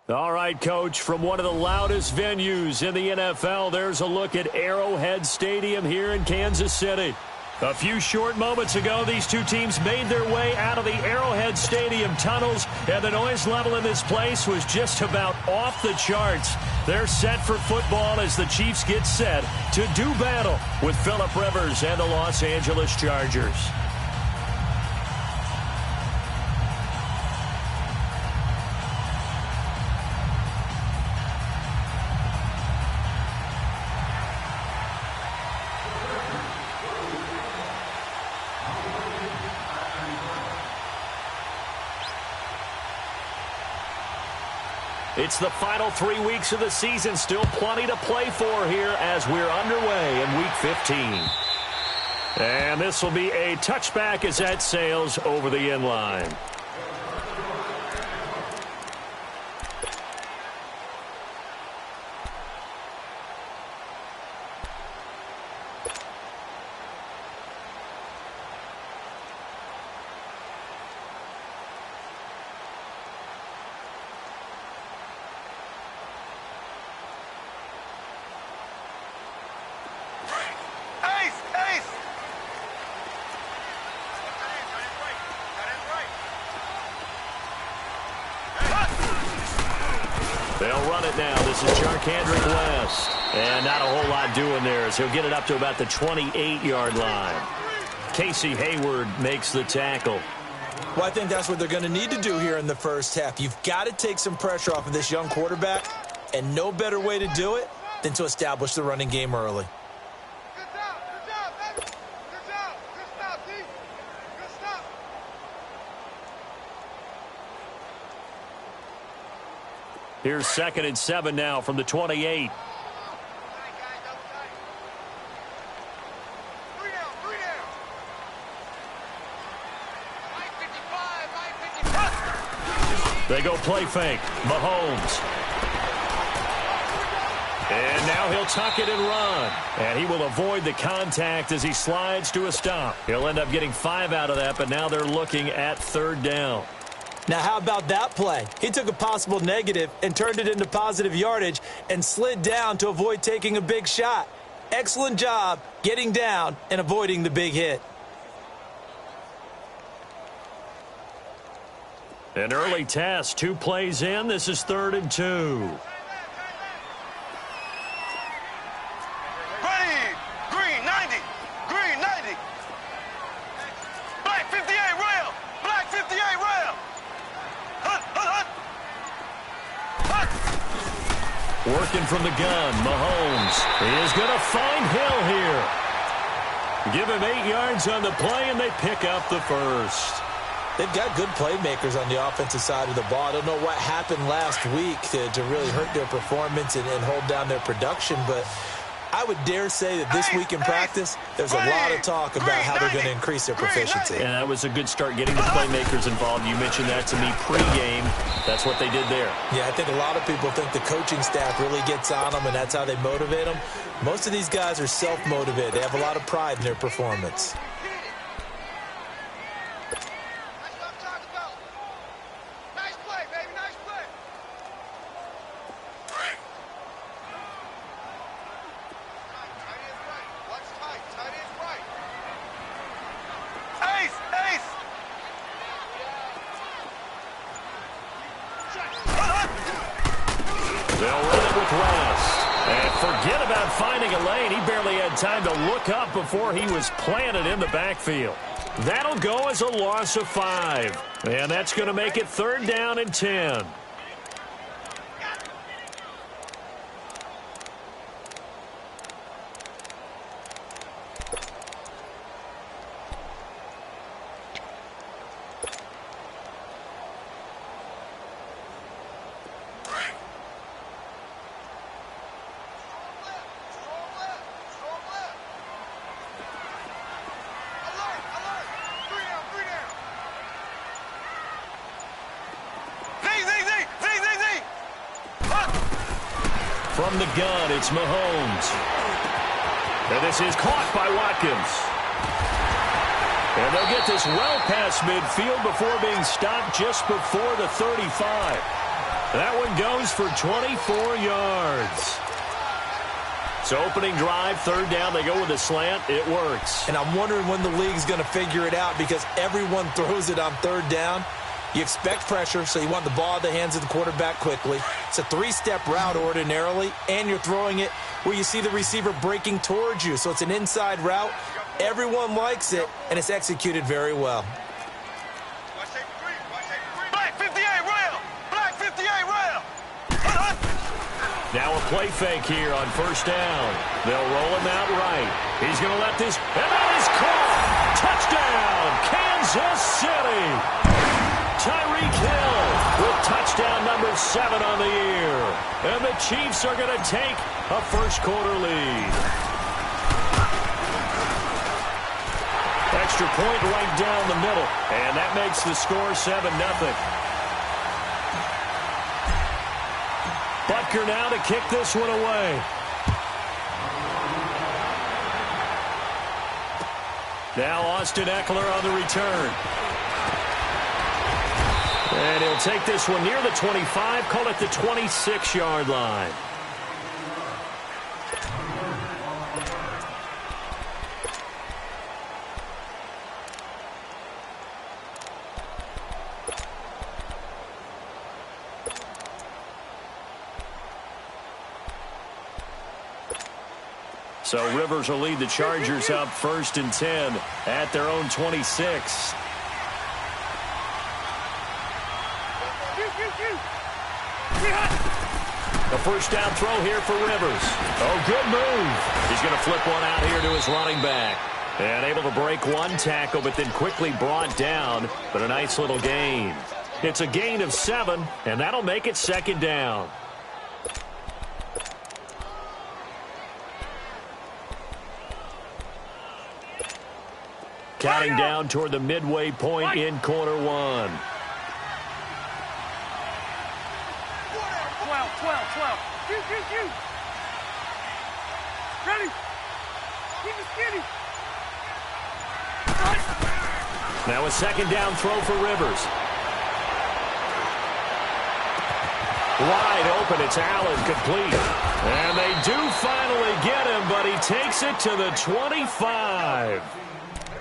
All right, Coach, from one of the loudest venues in the NFL, there's a look at Arrowhead Stadium here in Kansas City. A few short moments ago, these two teams made their way out of the Arrowhead Stadium tunnels, and the noise level in this place was just about off the charts. They're set for football as the Chiefs get set to do battle with Phillip Rivers and the Los Angeles Chargers. It's the final 3 weeks of the season. Still plenty to play for here as we're underway in Week 15. And this will be a touchback as that sails over the end line. They'll run it now. This is Charkandrick West. And not a whole lot doing there as he'll get it up to about the 28-yard line. Casey Hayward makes the tackle. Well, I think that's what they're going to need to do here in the first half. You've got to take some pressure off of this young quarterback, and no better way to do it than to establish the running game early. Here's 2nd and 7 now from the 28. They go play fake. Mahomes. And now he'll tuck it and run. And he will avoid the contact as he slides to a stop. He'll end up getting 5 out of that, but now they're looking at 3rd down. Now, how about that play? He took a possible negative and turned it into positive yardage and slid down to avoid taking a big shot. Excellent job getting down and avoiding the big hit. An early test, 2 plays in. This is 3rd and 2. Working from the gun, Mahomes is going to find Hill here. Give him 8 yards on the play, and they pick up the first. They've got good playmakers on the offensive side of the ball. I don't know what happened last week to really hurt their performance and hold down their production, but I would dare say that this week in practice, there's a lot of talk about how they're going to increase their proficiency. And that was a good start getting the playmakers involved. You mentioned that to me pregame. That's what they did there. Yeah, I think a lot of people think the coaching staff really gets on them, and that's how they motivate them. Most of these guys are self-motivated. They have a lot of pride in their performance. Time to look up before he was planted in the backfield. That'll go as a loss of 5. And that's going to make it 3rd down and 10. From the gun, it's Mahomes. And this is caught by Watkins. And they'll get this well past midfield before being stopped just before the 35. That one goes for 24 yards. So opening drive, third down, they go with a slant. It works. And I'm wondering when the league's going to figure it out because everyone throws it on third down. You expect pressure, so you want the ball in the hands of the quarterback quickly. It's a three-step route ordinarily, and you're throwing it where you see the receiver breaking towards you. So it's an inside route. Everyone likes it, and it's executed very well. Black 58 rail! Black 58 rail! Now a play fake here on first down. They'll roll him out right. He's going to let this, and that is caught! Touchdown, Kansas City! Tyreek Hill with touchdown number 7 on the year. And the Chiefs are going to take a first-quarter lead. Extra point right down the middle. And that makes the score 7-0. Butker now to kick this one away. Now Austin Eckler on the return. And he'll take this one near the 25, call it the 26-yard line. So Rivers will lead the Chargers up 1st and 10 at their own 26. The first down throw here for Rivers. Oh, good move. He's going to flip one out here to his running back. And able to break one tackle, but then quickly brought down. But a nice little gain. It's a gain of 7, and that'll make it 2nd down. Counting down toward the midway point in quarter 1. 12. Shoot. Ready? Keep it skinny. Now a 2nd down throw for Rivers. Wide open, it's Allen, complete. And they do finally get him, but he takes it to the 25.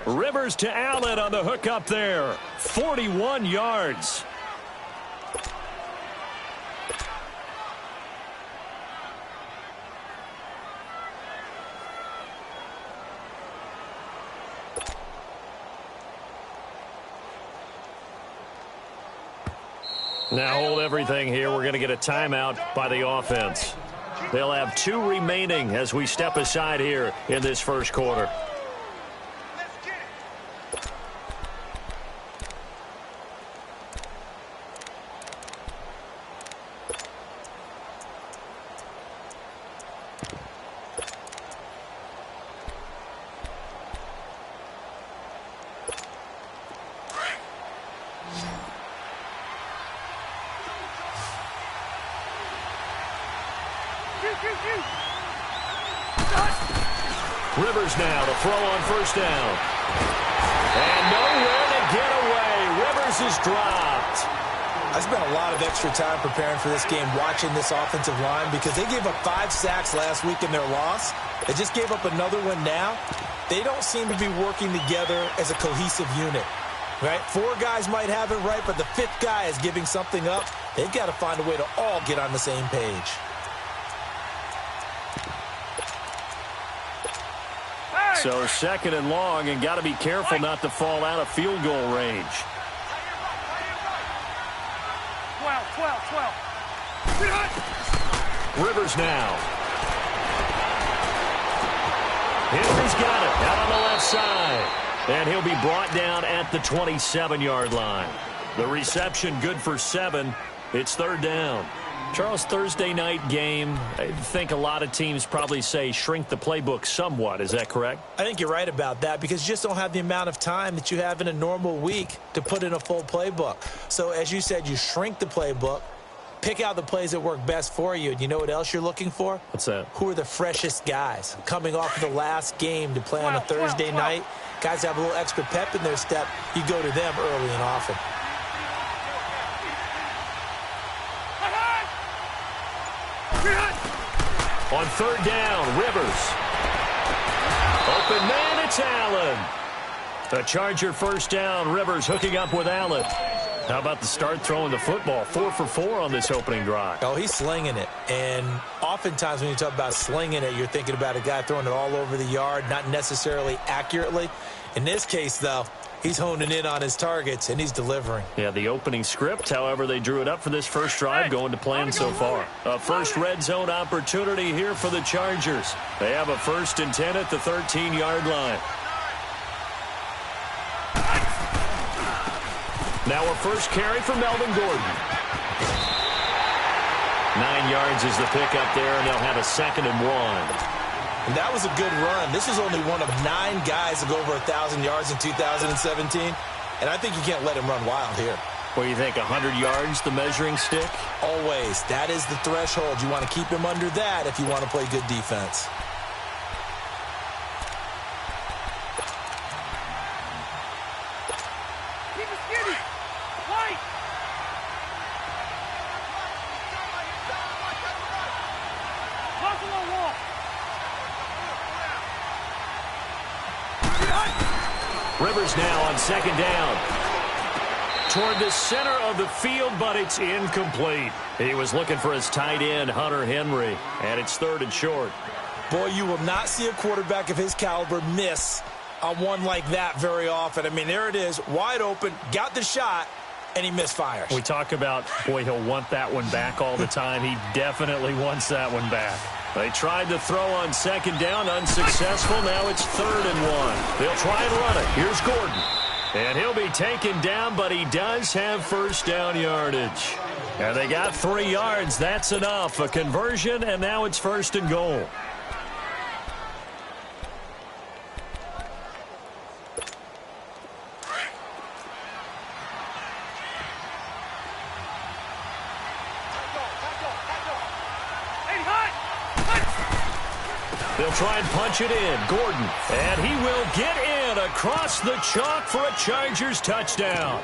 Rivers to Allen on the hook up there. 41 yards. Now hold everything here. We're going to get a timeout by the offense. They'll have 2 remaining as we step aside here in this first quarter. Rivers now to throw on first down. And nowhere to get away. Rivers is dropped. I spent a lot of extra time preparing for this game, watching this offensive line, because they gave up 5 sacks last week in their loss. They just gave up another one now. They don't seem to be working together as a cohesive unit. Right? 4 guys might have it right, but the 5th guy is giving something up. They've got to find a way to all get on the same page. So 2nd and long, and got to be careful not to fall out of field goal range. 12. Rivers now. Henry's got it out on the left side. And he'll be brought down at the 27-yard line. The reception good for 7. It's 3rd down. Charles, Thursday night game, I think a lot of teams probably say shrink the playbook somewhat. Is that correct? I think you're right about that because you just don't have the amount of time that you have in a normal week to put in a full playbook. So as you said, you shrink the playbook, pick out the plays that work best for you. And you know what else you're looking for? What's that? Who are the freshest guys coming off of the last game to play on a Thursday night? Guys have a little extra pep in their step. You go to them early and often. third down. Rivers. Open man, it's Allen. A Charger first down. Rivers hooking up with Allen. How about the start throwing the football? 4 for 4 on this opening drive. Oh, he's slinging it. And oftentimes when you talk about slinging it, you're thinking about a guy throwing it all over the yard, not necessarily accurately. In this case, though, he's honing in on his targets, and he's delivering. Yeah, the opening script, however, they drew it up for this first drive, going to plan so far. A first red zone opportunity here for the Chargers. They have a 1st and 10 at the 13-yard line. Now a first carry for Melvin Gordon. 9 yards is the pickup there, and they'll have a 2nd and 1. And that was a good run. This was only one of 9 guys to go over 1,000 yards in 2017. And I think you can't let him run wild here. What do you think, 100 yards, the measuring stick? Always. That is the threshold. You want to keep him under that if you want to play good defense. Rivers now on 2nd down. Toward the center of the field, but it's incomplete. He was looking for his tight end, Hunter Henry, and it's 3rd and short. Boy, you will not see a quarterback of his caliber miss on one like that very often. I mean, there it is, wide open, got the shot, and he misfires. We talk about, boy, he'll want that one back all the time. He definitely wants that one back. They tried to throw on 2nd down, unsuccessful. Now it's 3rd and 1. They'll try and run it. Here's Gordon. And he'll be taken down, but he does have first down yardage. And they got 3 yards. That's enough. A conversion, and now it's 1st and goal. They'll try and punch it in. Gordon. And he will get in across the chalk for a Chargers touchdown.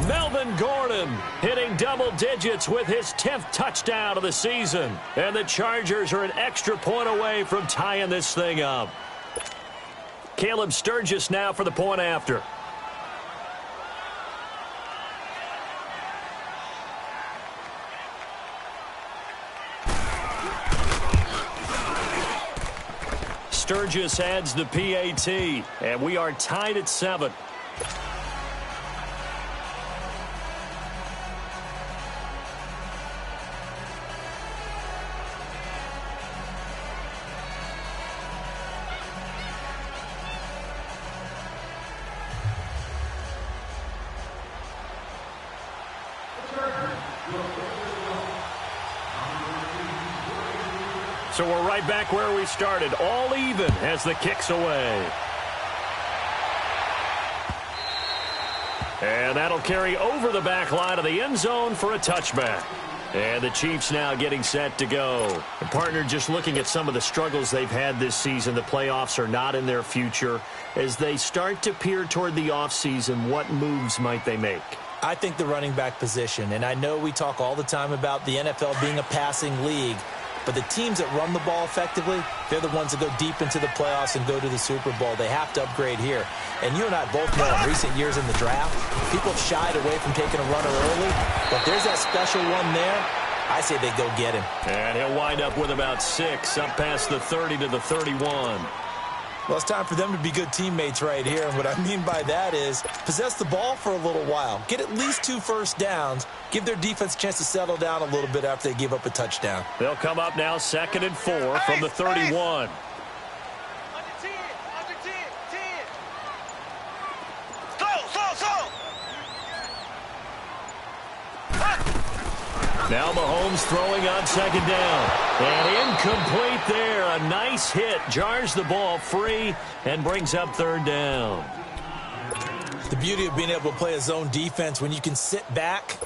Melvin Gordon hitting double digits with his 10th touchdown of the season. And the Chargers are an extra point away from tying this thing up. Caleb Sturgis now for the point after. Sturgis adds the PAT, and we are tied at 7. So we're right back where we started, all even as the kick's away. And that'll carry over the back line of the end zone for a touchback. And the Chiefs now getting set to go. And partner, just looking at some of the struggles they've had this season, the playoffs are not in their future. As they start to peer toward the offseason, what moves might they make? I think the running back position, and I know we talk all the time about the NFL being a passing league, but the teams that run the ball effectively, they're the ones that go deep into the playoffs and go to the Super Bowl. They have to upgrade here. And you and I both know in recent years in the draft, people have shied away from taking a runner early, but there's that special one there. I say they go get him. And he'll wind up with about 6, up past the 30 to the 31. Well, it's time for them to be good teammates right here. And what I mean by that is possess the ball for a little while. Get at least 2 first downs. Give their defense a chance to settle down a little bit after they give up a touchdown. They'll come up now 2nd and 4 from the 31. Now Mahomes throwing on 2nd down. And incomplete there. A nice hit. Jars the ball free and brings up 3rd down. The beauty of being able to play a zone defense when you can sit back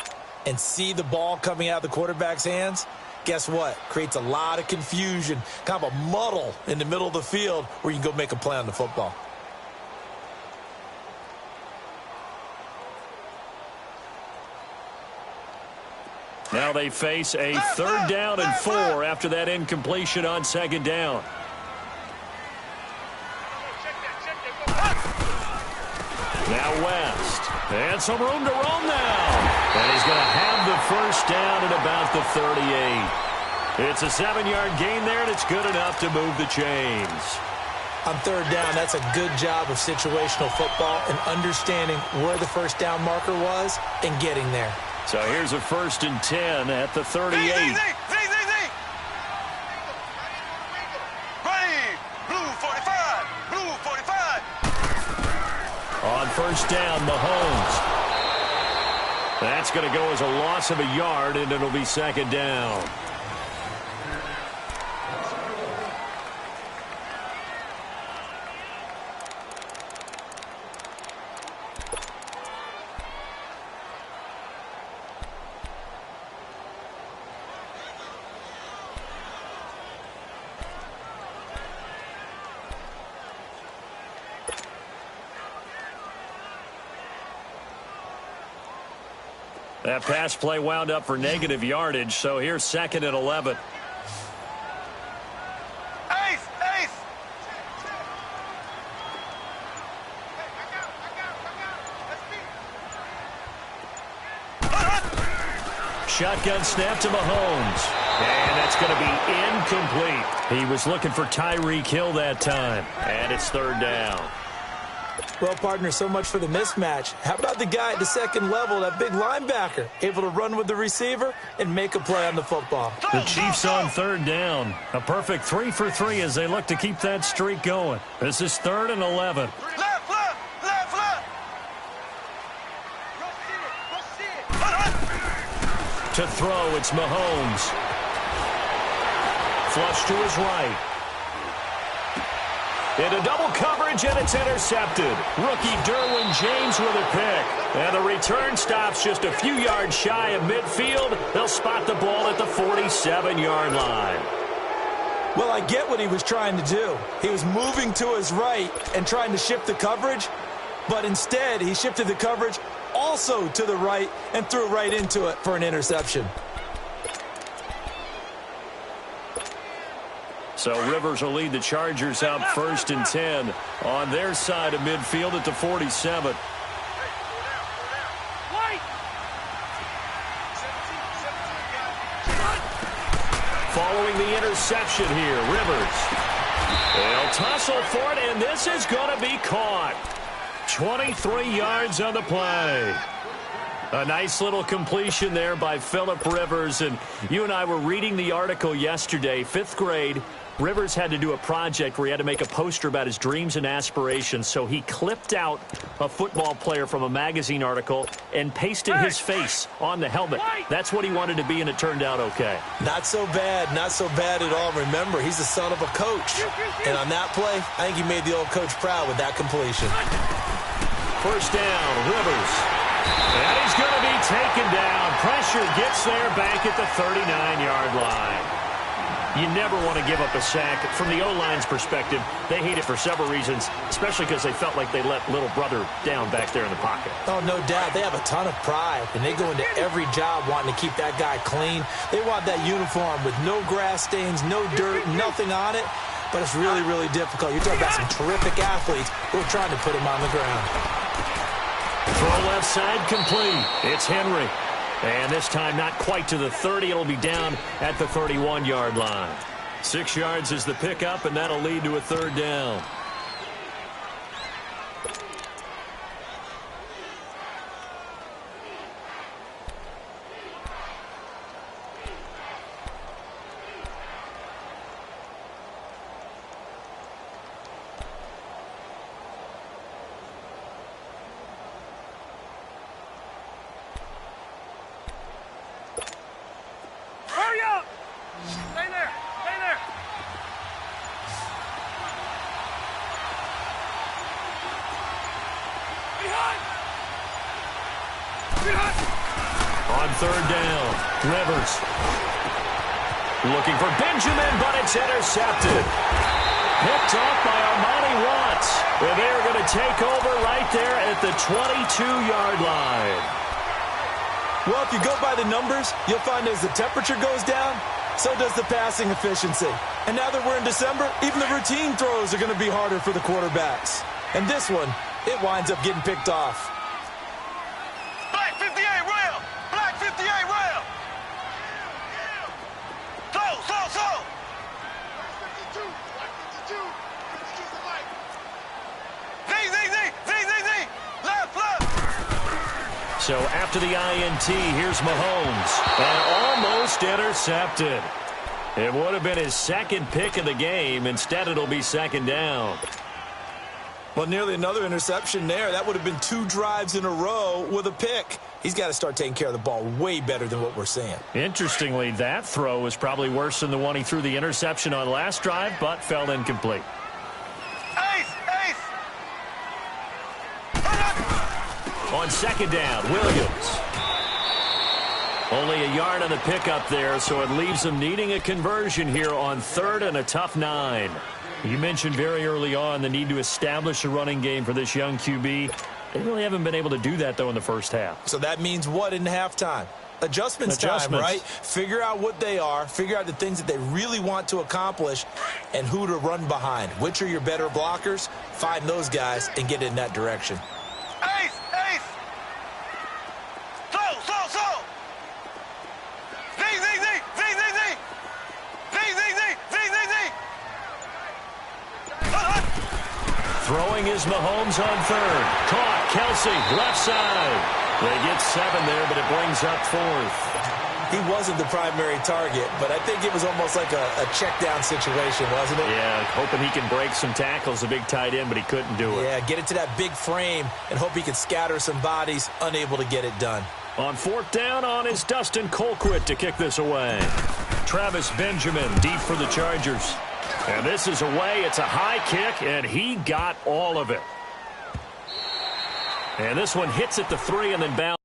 and see the ball coming out of the quarterback's hands, guess what? Creates a lot of confusion, kind of a muddle in the middle of the field where you can go make a play on the football. Now they face a 3rd down and 4 after that incompletion on 2nd down. Now West. And some room to roam now. And he's going to have the 1st down at about the 38. It's a 7-yard gain there, and it's good enough to move the chains. On 3rd down, that's a good job of situational football and understanding where the 1st down marker was and getting there. So here's a 1st and 10 at the 38. Ready, blue 45, blue 45. On 1st down, Mahomes. That's going to go as a loss of a yard, and it'll be 2nd down. That pass play wound up for negative yardage, so here's 2nd and 11. Ace. Shotgun snap to Mahomes. And that's going to be incomplete. He was looking for Tyreek Hill that time. And it's 3rd down. Well, partner, so much for the mismatch. How about the guy at the 2nd level, that big linebacker, able to run with the receiver and make a play on the football? The Chiefs on 3rd down. A perfect 3 for 3 as they look to keep that streak going. This is 3rd and 11. Left. To throw, it's Mahomes. Flush to his right. Into double coverage, and it's intercepted. Rookie Derwin James with a pick. And the return stops just a few yards shy of midfield. They'll spot the ball at the 47-yard line. Well, I get what he was trying to do. He was moving to his right and trying to shift the coverage, but instead he shifted the coverage also to the right and threw right into it for an interception. So Rivers will lead the Chargers out 1st and 10 on their side of midfield at the 47. Following the interception here, Rivers. They'll tussle for it, and this is going to be caught. 23 yards on the play. A nice little completion there by Phillip Rivers. And you and I were reading the article yesterday, 5th grade. Rivers had to do a project where he had to make a poster about his dreams and aspirations. So he clipped out a football player from a magazine article and pasted his face on the helmet. That's what he wanted to be, and it turned out okay. Not so bad at all. Remember, he's the son of a coach. And on that play, I think he made the old coach proud with that completion. 1st down, Rivers. And he's going to be taken down. Pressure gets there back at the 39-yard line. You never want to give up a sack. From the O-line's perspective, they hate it for several reasons, especially because they felt like they let little brother down back there in the pocket. Oh, no doubt. They have a ton of pride, and they go into every job wanting to keep that guy clean. They want that uniform with no grass stains, no dirt, nothing on it. But it's really, really difficult. You're talking about some terrific athletes who are trying to put him on the ground. Throw left side complete. It's Henry. And this time not quite to the 30. It'll be down at the 31-yard line. 6 yards is the pickup, and that'll lead to a 3rd down. On 3rd down, Rivers. Looking for Benjamin, but it's intercepted. Picked off by Armani Watts. And they're going to take over right there at the 22-yard line. Well, if you go by the numbers, you'll find as the temperature goes down, so does the passing efficiency. And now that we're in December, even the routine throws are going to be harder for the quarterbacks. And this one, it winds up getting picked off. Black 58 rail! Black 58 rail! Slow! Black 52! 52's the light! Z! Left! So after the INT, here's Mahomes. And almost intercepted. It would have been his second pick of the game. Instead, it'll be second down. Well, nearly another interception there. That would have been 2 drives in a row with a pick. He's got to start taking care of the ball way better than what we're seeing. Interestingly, that throw was probably worse than the one he threw the interception on last drive, but fell incomplete. Ace! On second down, Williams. Only a yard on the pickup there, so it leaves them needing a conversion here on third and a tough 9. You mentioned very early on the need to establish a running game for this young QB. They really haven't been able to do that, though, in the first half. So that means what in halftime? Adjustments time, right? Figure out what they are, figure out the things that they really want to accomplish, and who to run behind. Which are your better blockers? Find those guys and get in that direction. Ace! Slow! Throwing is Mahomes on third. Caught. Kelsey, left side. They get 7 there, but it brings up 4th. He wasn't the primary target, but I think it was almost like a check-down situation, wasn't it? Yeah, hoping he can break some tackles, a big tight end, but he couldn't do it. Yeah, get it to that big frame and hope he can scatter some bodies, unable to get it done. On 4th down, on is Dustin Colquitt to kick this away. Travis Benjamin deep for the Chargers. And this is away. It's a high kick, and he got all of it. And this one hits at the 3 and then bounces.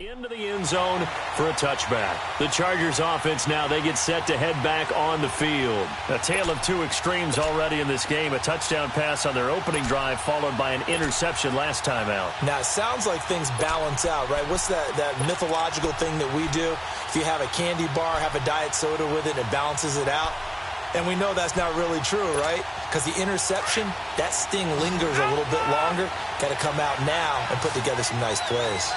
Into the end zone for a touchback. The Chargers offense now, they get set to head back on the field. A tale of 2 extremes already in this game. A touchdown pass on their opening drive followed by an interception last time out. Now, it sounds like things balance out, right? What's that mythological thing that we do? If you have a candy bar, have a diet soda with it, it balances it out. And we know that's not really true, right? Because the interception, that sting lingers a little bit longer. Got to come out now and put together some nice plays.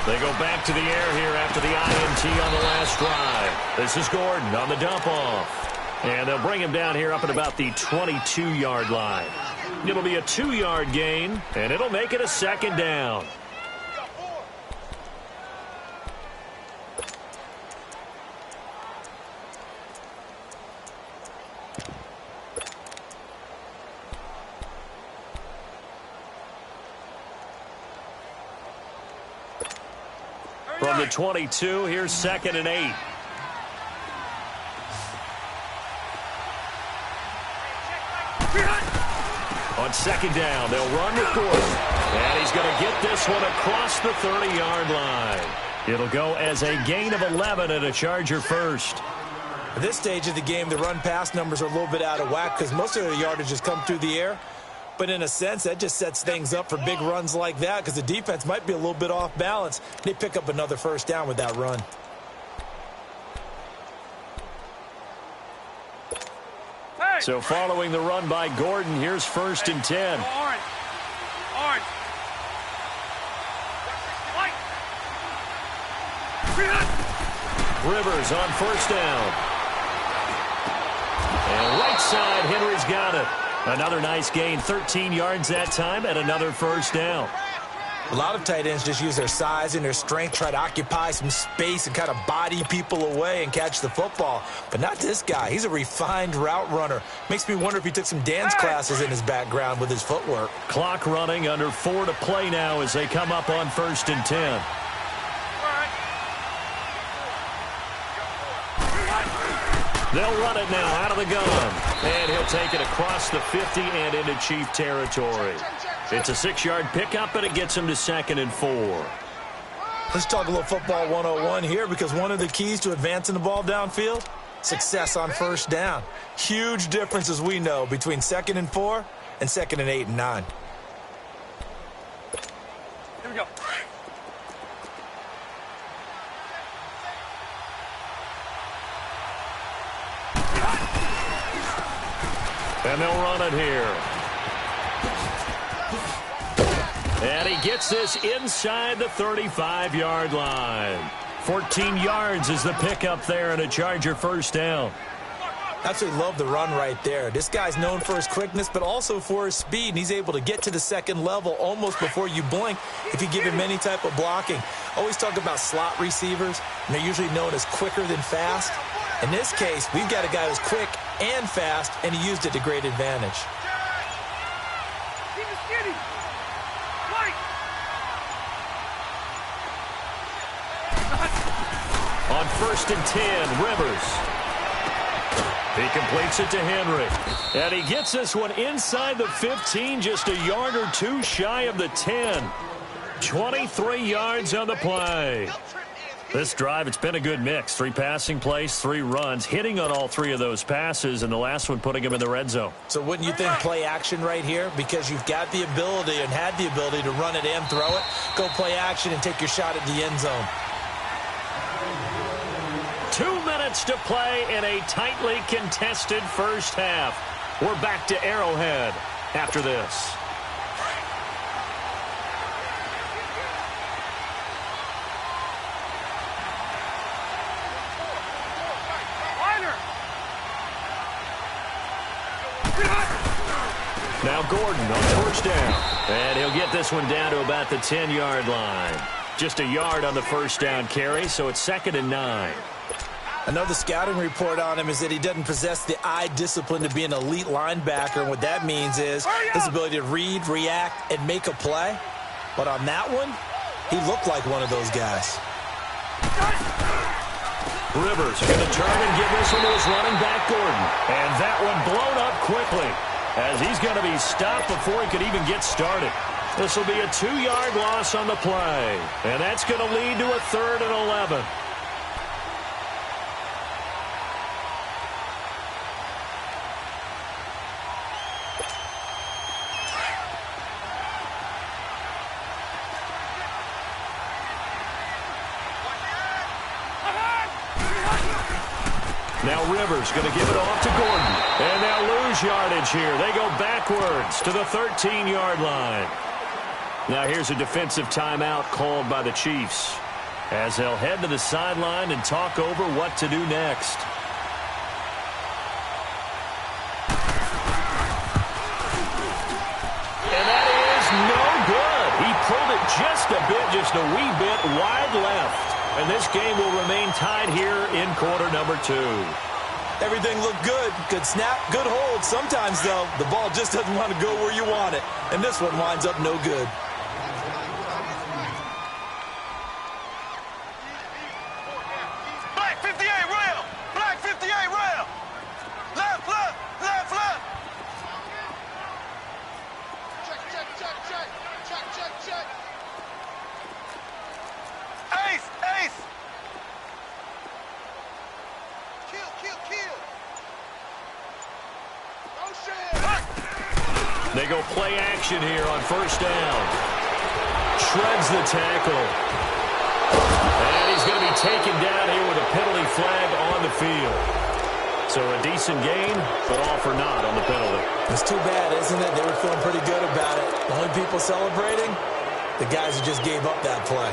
They go back to the air here after the INT on the last drive. This is Gordon on the dump off. And they'll bring him down here up at about the 22-yard line. It'll be a 2-yard gain, and it'll make it a second down. From the 22, here's 2nd and 8. On 2nd down, they'll run with Gordon. And he's going to get this one across the 30-yard line. It'll go as a gain of 11 and a Charger first. At this stage of the game, the run-pass numbers are a little bit out of whack because most of their yardage has come through the air. But in a sense, that just sets things up for big runs like that because the defense might be a little bit off balance. They pick up another first down with that run. So following the run by Gordon, here's 1st and 10. Orange. Rivers on 1st down. And right side, Henry's got it. Another nice gain, 13 yards that time, and another first down. A lot of tight ends just use their size and their strength, try to occupy some space and kind of body people away and catch the football. But not this guy. He's a refined route runner. Makes me wonder if he took some dance classes in his background with his footwork. Clock running, under 4 to play now as they come up on 1st and 10. They'll run it now out of the gun. And he'll take it across the 50 and into Chief territory. It's a 6-yard pickup, and it gets him to 2nd and 4. Let's talk a little football 101 here, because one of the keys to advancing the ball downfield, success on 1st down. Huge difference, as we know, between 2nd and 4 and 2nd and 8 and 9. Here we go. And they'll run it here. And he gets this inside the 35-yard line. 14 yards is the pickup there, and a Charger 1st down. Absolutely love the run right there. This guy's known for his quickness, but also for his speed, and he's able to get to the 2nd level almost before you blink if you give him any type of blocking. Always talk about slot receivers, and they're usually known as quicker than fast. In this case, we've got a guy who's quick and fast, and he used it to great advantage. On 1st and 10, Rivers. He completes it to Henry. And he gets this one inside the 15, just a yard or two shy of the 10. 23 yards on the play. This drive, it's been a good mix. 3 passing plays, 3 runs, hitting on all 3 of those passes, and the last one putting him in the red zone. So wouldn't you think play action right here? Because you've got the ability and had the ability to run it and throw it. Go play action and take your shot at the end zone. 2 minutes to play in a tightly contested 1st half. We're back to Arrowhead after this. Now Gordon on 1st down. And he'll get this one down to about the 10-yard line. Just a yard on the 1st down carry, so it's 2nd and 9. I know the scouting report on him is that he doesn't possess the eye discipline to be an elite linebacker, and what that means is his ability to read, react, and make a play. But on that one, he looked like one of those guys. Rivers going to turn and give this one to his running back, Gordon. And that one blown up quickly, as he's going to be stopped before he could even get started. This will be a 2-yard loss on the play, and that's going to lead to a 3rd and 11. Now Rivers going to give it off to Gordon. And they'll lose yardage here. They go backwards to the 13-yard line. Now here's a defensive timeout called by the Chiefs, as they'll head to the sideline and talk over what to do next. And that is no good. He pulled it just a wee bit wide left. And this game will remain tied here in quarter number 2. Everything looked good. Good snap, good hold. Sometimes, though, the ball just doesn't want to go where you want it. And this one winds up no good. Black 58 rail. Black 58 rail. Left, left, left, left. Check, check, check, check. Check, check, check. Ace, ace. Kill, kill, kill. Oh, shit. They go play action here on 1st down. Shreds the tackle. And he's going to be taken down here with a penalty flag on the field. So a decent gain, but all for naught on the penalty. It's too bad, isn't it? They were feeling pretty good about it. The only people celebrating, the guys who just gave up that play.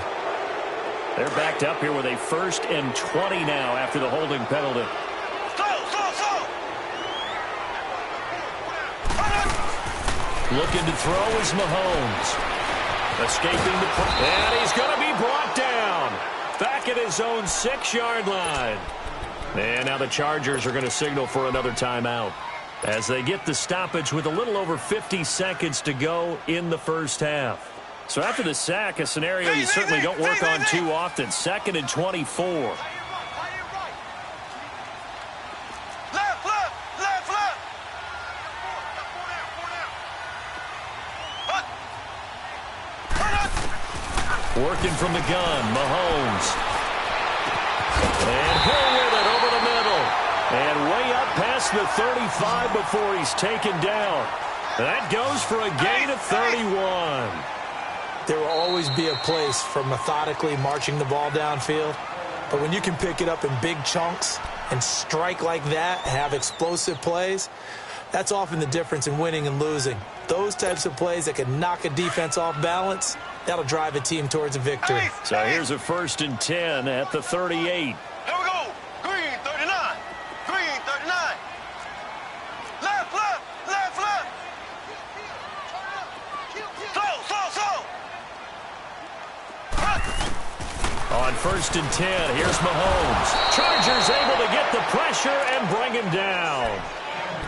They're backed up here with a 1st and 20 now after the holding penalty. Looking to throw is Mahomes. Escaping and he's going to be brought down. Back at his own 6-yard line. And now the Chargers are going to signal for another timeout as they get the stoppage with a little over 50 seconds to go in the first half. So after the sack, a scenario you certainly don't work on too often. 2nd and 24. Working from the gun, Mahomes. And Hill with it over the middle. And way up past the 35 before he's taken down. That goes for a gain of 31. There will always be a place for methodically marching the ball downfield. But when you can pick it up in big chunks and strike like that, have explosive plays, that's often the difference in winning and losing. Those types of plays that can knock a defense off balance, that'll drive a team towards a victory. So here's a 1st and 10 at the 38. Here we go. Green 39. Green 39. Left, left, left, left. Slow. On 1st and 10, here's Mahomes. Chargers able to get the pressure and bring him down.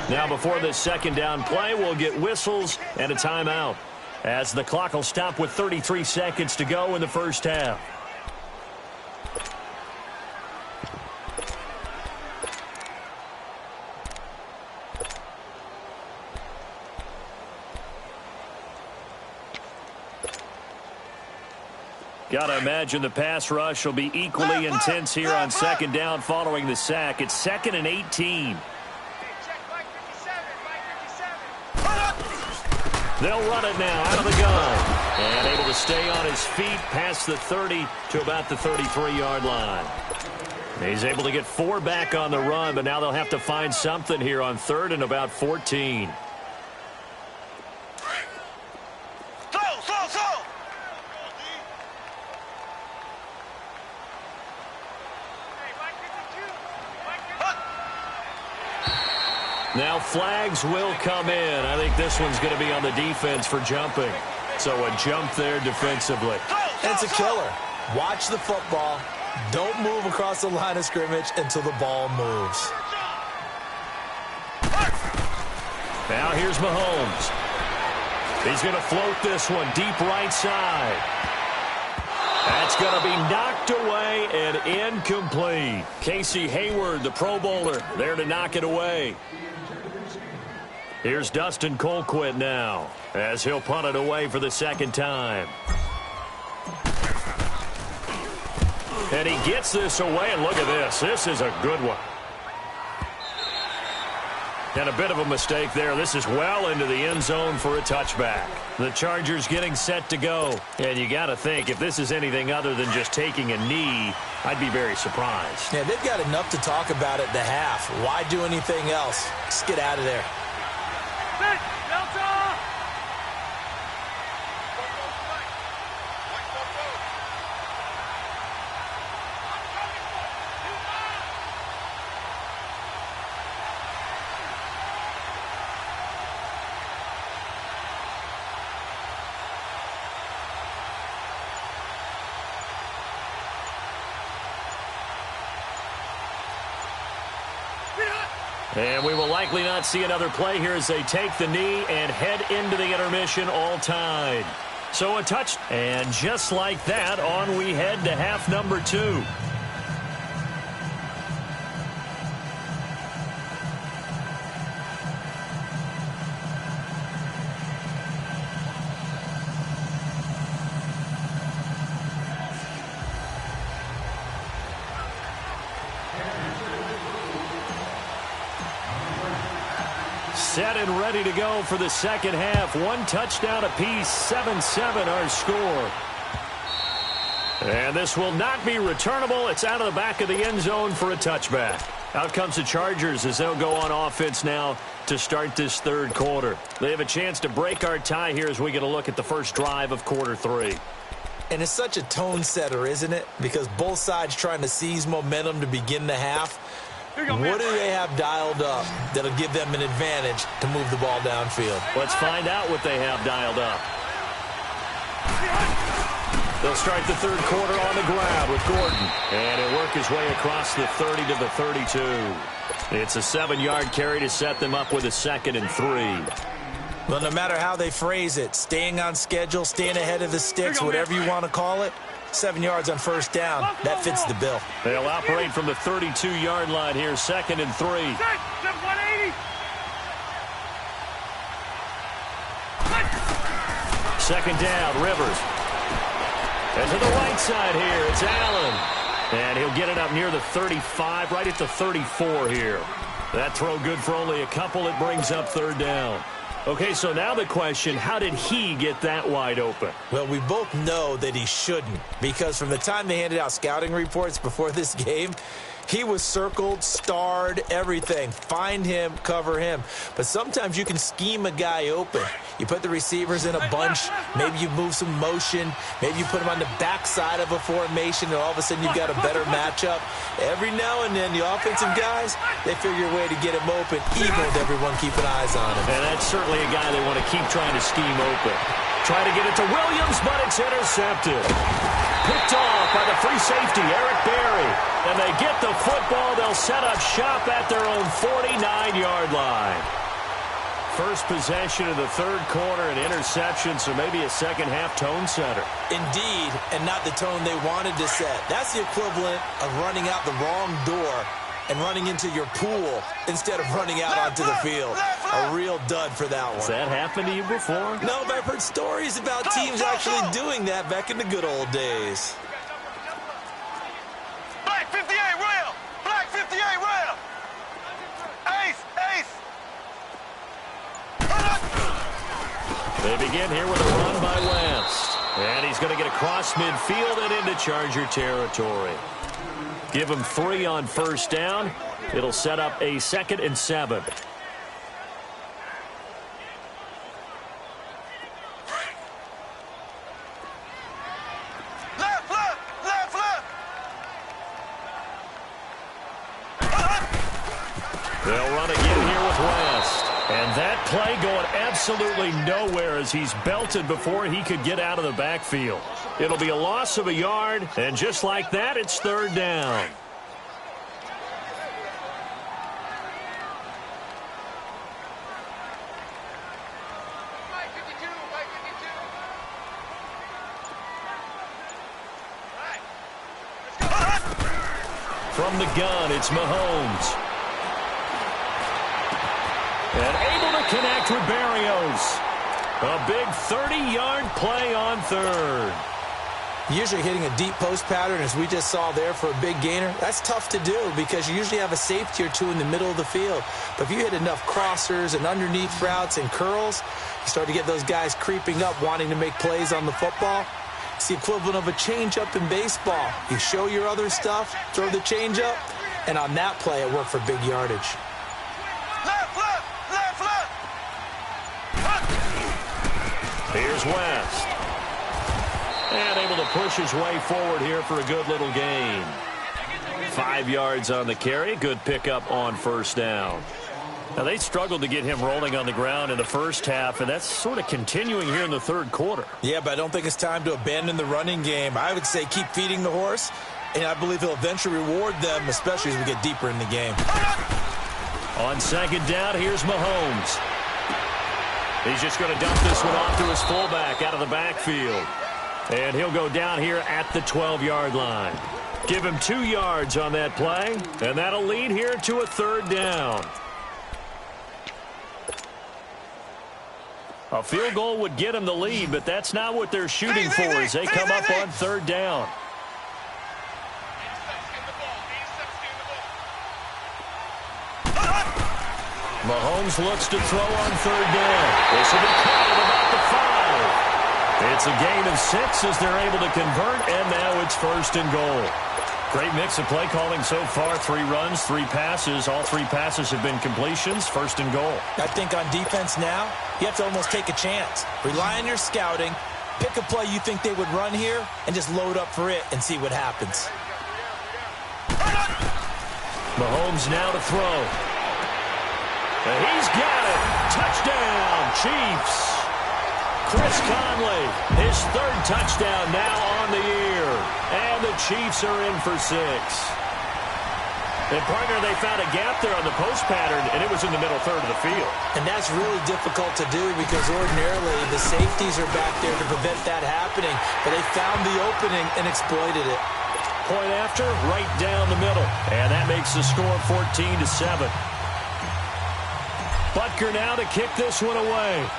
Now before this 2nd down play, we'll get whistles and a timeout, as the clock will stop with 33 seconds to go in the first half. Got to imagine the pass rush will be equally intense here on 2nd down following the sack. It's 2nd and 18. They'll run it now out of the gun. And able to stay on his feet past the 30 to about the 33-yard line. He's able to get 4 back on the run, but now they'll have to find something here on 3rd and about 14. Slow. Now flags will come in. I think this one's going to be on the defense for jumping. So a jump there defensively. It's a killer. Watch the football. Don't move across the line of scrimmage until the ball moves. Now here's Mahomes. He's going to float this one deep right side. That's going to be knocked away and incomplete. Casey Hayward, the Pro Bowler, there to knock it away. Here's Dustin Colquitt now, as he'll punt it away for the 2nd time. And he gets this away, and look at this. This is a good one. And a bit of a mistake there. This is well into the end zone for a touchback. The Chargers getting set to go. And you got to think, if this is anything other than just taking a knee, I'd be very surprised. Yeah, they've got enough to talk about at the half. Why do anything else? Just get out of there. And we will likely not see another play here as they take the knee and head into the intermission all tied. So a touch. And just like that, on we head to half number 2. Set and ready to go for the 2nd half. 1 touchdown apiece, 7-7 our score. And this will not be returnable. It's out of the back of the end zone for a touchback. Out comes the Chargers as they'll go on offense now to start this 3rd quarter. They have a chance to break our tie here as we get a look at the first drive of quarter 3. And it's such a tone setter, isn't it? Because both sides trying to seize momentum to begin the half. What do they have dialed up that'll give them an advantage to move the ball downfield? Let's find out what they have dialed up. They'll start the third quarter on the ground with Gordon. And he'll work his way across the 30 to the 32. It's a 7-yard carry to set them up with a 2nd and 3. Well, no matter how they phrase it, staying on schedule, staying ahead of the sticks, whatever you want to call it, 7 yards on first down, that fits the bill. They'll operate from the 32-yard line here, 2nd and 3. 2nd down, Rivers. And to the right side here, it's Allen. And he'll get it up near the 35, right at the 34 here. That throw good for only a couple. It brings up 3rd down. Okay, so now the question, how did he get that wide open? Well, we both know that he shouldn't, because from the time they handed out scouting reports before this game, he was circled, starred, everything. Find him, cover him. But sometimes you can scheme a guy open. You put the receivers in a bunch. Maybe you move some motion. Maybe you put him on the backside of a formation, and all of a sudden you've got a better matchup. Every now and then, the offensive guys, they figure a way to get him open, even with everyone keeping eyes on him. And that's certainly a guy they want to keep trying to scheme open. Try to get it to Williams, but it's intercepted. Picked off by the free safety, Eric Berry. And they get the football. They'll set up shop at their own 49-yard line. First possession of the third quarter, an interception, so maybe a second-half tone setter. Indeed, and not the tone they wanted to set. That's the equivalent of running out the wrong door and running into your pool instead of running out onto the field. A real dud for that one. Has that happened to you before? No, but I've heard stories about teams actually doing that back in the good old days. Black 58 rail! Black 58 rail! Ace! Ace! They begin here with a run by Wentz. And he's going to get across midfield and into Charger territory. Give him 3 on first down. It'll set up a 2nd and 7. Left, left, left, left! They'll run again here with West. And that play going absolutely nowhere as he's belted before he could get out of the backfield. It'll be a loss of a yard, and just like that, it's 3rd down. From the gun, it's Mahomes. And able to connect with Berrios. A big 30-yard play on 3rd. Usually hitting a deep post pattern, as we just saw there, for a big gainer, that's tough to do because you usually have a safety or two in the middle of the field. But if you hit enough crossers and underneath routes and curls, you start to get those guys creeping up, wanting to make plays on the football. It's the equivalent of a changeup in baseball. You show your other stuff, throw the changeup, and on that play, it worked for big yardage. Left, left, left, left! Here's West. And able to push his way forward here for a good little gain. 5 yards on the carry. Good pickup on first down. Now, they struggled to get him rolling on the ground in the first half, and that's sort of continuing here in the third quarter. Yeah, but I don't think it's time to abandon the running game. I would say keep feeding the horse, and I believe he'll eventually reward them, especially as we get deeper in the game. On second down, here's Mahomes. He's just going to dump this one off to his fullback out of the backfield. And he'll go down here at the 12-yard line. Give him 2 yards on that play, and that'll lead here to a 3rd down. A field goal would get him the lead, but that's not what they're shooting for as they come up on 3rd down. Mahomes looks to throw on 3rd down. This will be caught at about the 5. It's a gain of 6 as they're able to convert, and now it's 1st and goal. Great mix of play calling so far. 3 runs, 3 passes. All 3 passes have been completions. 1st and goal. I think on defense now, you have to almost take a chance. Rely on your scouting. Pick a play you think they would run here, and just load up for it and see what happens. Mahomes now to throw. And he's got it. Touchdown, Chiefs. Chris Conley, his third touchdown now on the year. And the Chiefs are in for 6. And, partner, they found a gap there on the post pattern, and it was in the middle third of the field. And that's really difficult to do because ordinarily the safeties are back there to prevent that happening. But they found the opening and exploited it. Point after, right down the middle. And that makes the score 14-7. Butker now to kick this one away.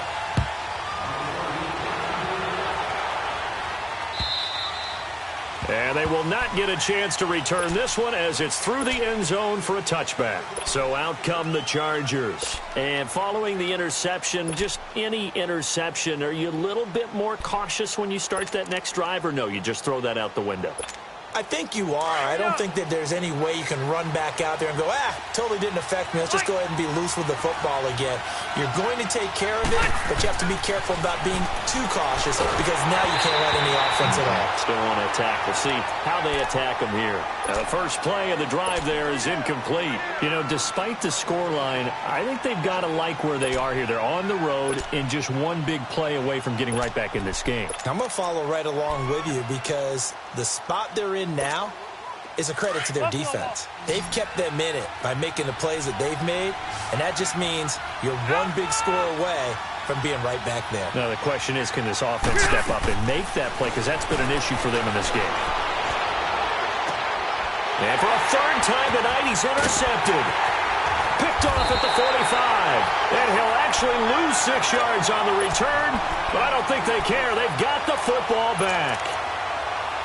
And they will not get a chance to return this one as it's through the end zone for a touchback. So out come the Chargers. And following the interception, just any interception, are you a little bit more cautious when you start that next drive, or no, you just throw that out the window? I think you are. I don't think that there's any way you can run back out there and go, totally didn't affect me. Let's just go ahead and be loose with the football again. You're going to take care of it, but you have to be careful about being too cautious because now you can't let any offense at all. Still want to attack. We'll see how they attack them here. Now, the first play of the drive there is incomplete. You know, despite the scoreline, I think they've got to like where they are here. They're on the road and just one big play away from getting right back in this game. I'm going to follow right along with you because the spot they're in now is a credit to their defense. They've kept them in it by making the plays that they've made, and that just means you're one big score away from being right back there. Now, the question is, can this offense step up and make that play? Because that's been an issue for them in this game. And for a third time tonight, he's intercepted. Picked off at the 45. And he'll actually lose 6 yards on the return, but I don't think they care. They've got the football back.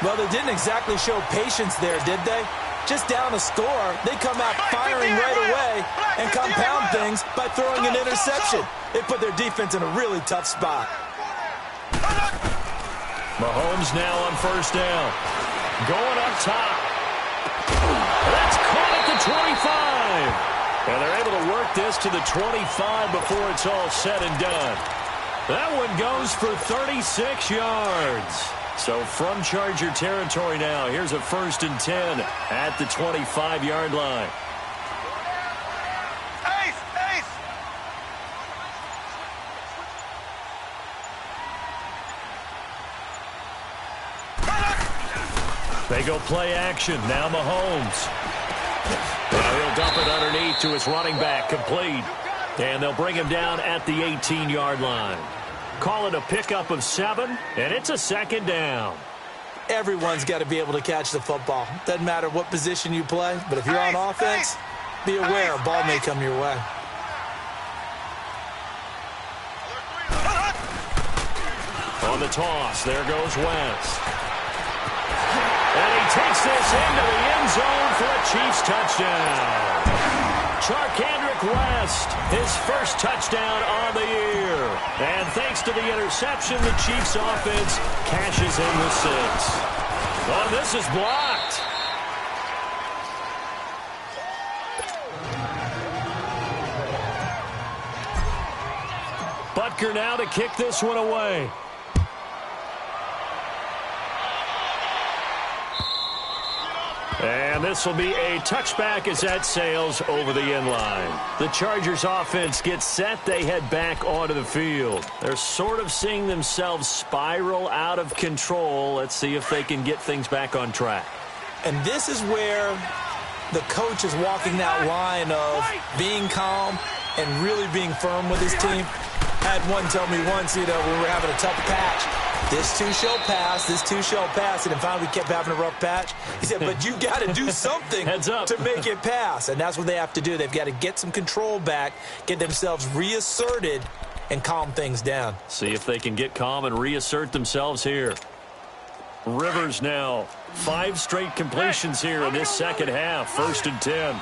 Well, they didn't exactly show patience there, did they? Just down a score, they come out firing right away and compound things by throwing an interception. They put their defense in a really tough spot. Mahomes now on first down. Going up top. That's caught at the 25. And they're able to work this to the 25 before it's all said and done. That one goes for 36 yards. So from Charger territory now, here's a 1st and 10 at the 25-yard line. They go play action. Now Mahomes. Now he'll dump it underneath to his running back, complete. And they'll bring him down at the 18-yard line. Call it a pickup of 7, and it's a 2nd down. Everyone's got to be able to catch the football. Doesn't matter what position you play, but if you're on offense, be aware a ball may come your way. On the toss, there goes Wentz. And he takes this into the end zone for a Chiefs touchdown. Charkandrick West, his first touchdown on the year. And thanks to the interception, the Chiefs offense cashes in with 6. Oh, this is blocked. Butker now to kick this one away. And this will be a touchback as that sails over the end line. The Chargers offense gets set. They head back onto the field. They're sort of seeing themselves spiral out of control. Let's see if they can get things back on track. And this is where the coach is walking that line of being calm and really being firm with his team. I had one tell me once, when we were having a tough patch, this too shall pass, this too shall pass. And then finally we kept having a rough patch. He said, but you got to do something to make it pass. And that's what they have to do. They've got to get some control back, get themselves reasserted, and calm things down. See if they can get calm and reassert themselves here. Rivers now, 5 straight completions here in this second half. 1st and 10.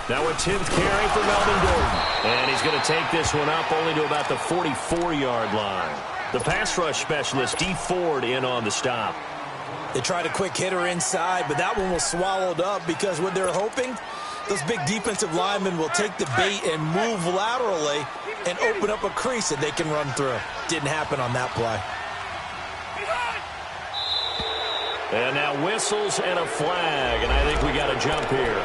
Now a 10th carry for Melvin Gordon. And he's going to take this one up only to about the 44-yard line. The pass rush specialist, D. Ford, in on the stop. They tried a quick hitter inside, but that one was swallowed up because what they're hoping, those big defensive linemen will take the bait and move laterally and open up a crease that they can run through. Didn't happen on that play. And now whistles and a flag, and I think we got a jump here.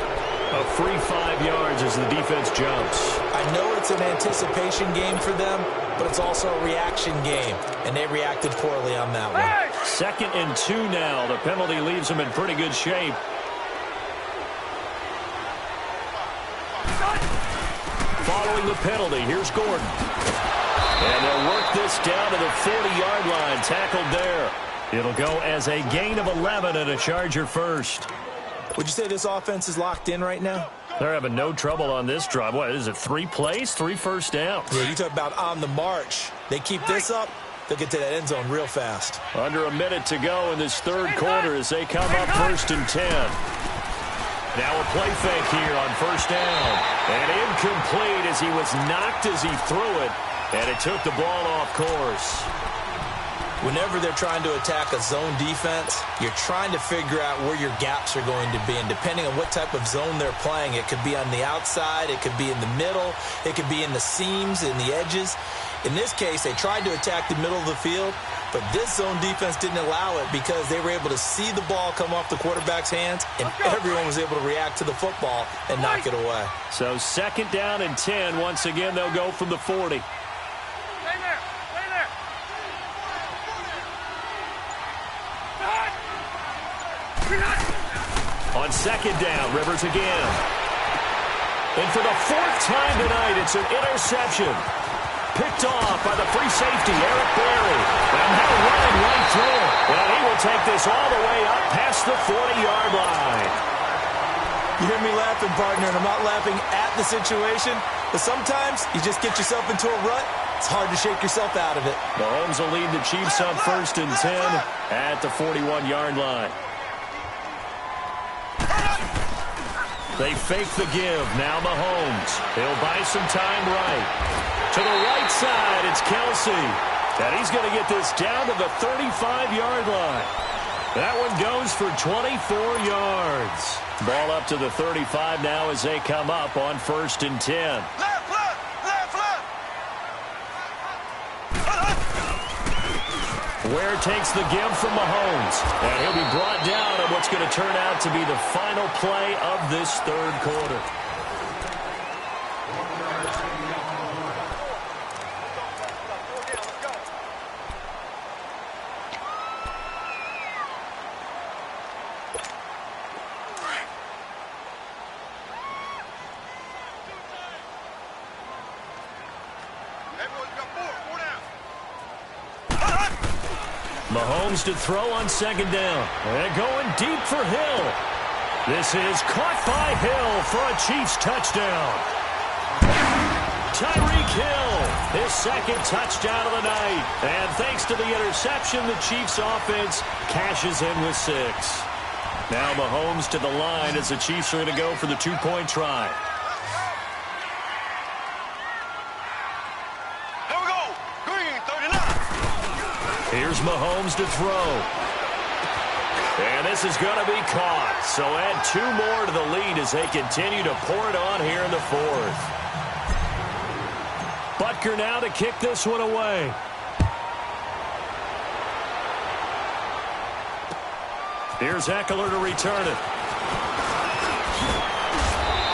A free 5 yards as the defense jumps. I know it's an anticipation game for them, but it's also a reaction game, and they reacted poorly on that one. 2nd and 2 now. The penalty leaves them in pretty good shape. Following the penalty, here's Gordon. And they'll work this down to the 40-yard line, tackled there. It'll go as a gain of 11 and a Charger first. Would you say this offense is locked in right now? They're having no trouble on this drive. What is it, 3 plays, 3 first downs? Yeah, you talk about on the march. They keep this up, they'll get to that end zone real fast. Under a minute to go in this 3rd quarter as they come up 1st and 10. Now a play fake here on 1st down. And incomplete as he was knocked as he threw it. And it took the ball off course. Whenever they're trying to attack a zone defense, you're trying to figure out where your gaps are going to be. And depending on what type of zone they're playing, it could be on the outside, it could be in the middle, it could be in the seams, in the edges. In this case, they tried to attack the middle of the field, but this zone defense didn't allow it because they were able to see the ball come off the quarterback's hands, and everyone was able to react to the football and knock it away. So 2nd down and 10. Once again, they'll go from the 40. On 2nd down, Rivers again. And for the 4th time tonight, it's an interception. Picked off by the free safety, Eric Berry. And now running right through it. And he will take this all the way up past the 40-yard line. You hear me laughing, partner, and I'm not laughing at the situation, but sometimes you just get yourself into a rut. It's hard to shake yourself out of it. Mahomes will lead the Chiefs on 1st and 10 at the 41-yard line. They fake the give. Now Mahomes. He'll buy some time right. To the right side, it's Kelsey. And he's going to get this down to the 35-yard line. That one goes for 24 yards. Ball up to the 35 now as they come up on 1st and 10. Ware takes the give from Mahomes. And he'll be brought down on what's going to turn out to be the final play of this 3rd quarter. Mahomes to throw on 2nd down. And going deep for Hill. This is caught by Hill for a Chiefs touchdown. Tyreek Hill, his 2nd touchdown of the night. And thanks to the interception, the Chiefs offense cashes in with 6. Now Mahomes to the line as the Chiefs are going to go for the 2-point try. Here's Mahomes to throw. And this is going to be caught. So add 2 more to the lead as they continue to pour it on here in the 4th. Butker now to kick this one away. Here's Eckler to return it.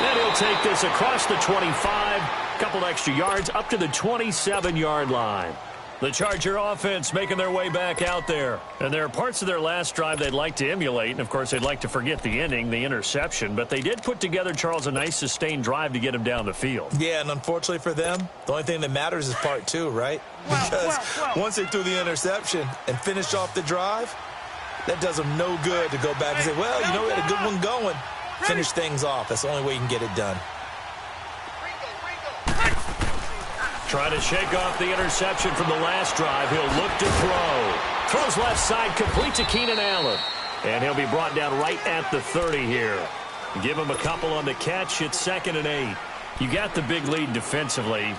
And he'll take this across the 25. Couple extra yards up to the 27-yard line. The Charger offense making their way back out there. And there are parts of their last drive they'd like to emulate. And, of course, they'd like to forget the ending, the interception. But they did put together, Charles, a nice sustained drive to get him down the field. Yeah, and unfortunately for them, the only thing that matters is part 2, right? Because once they threw the interception and finished off the drive, that does them no good to go back and say, well, you know, we had a good one going. Finish things off. That's the only way you can get it done. Trying to shake off the interception from the last drive. He'll look to throw. Throws left side, complete to Keenan Allen. And he'll be brought down right at the 30 here. Give him a couple on the catch. It's 2nd and 8. You got the big lead defensively.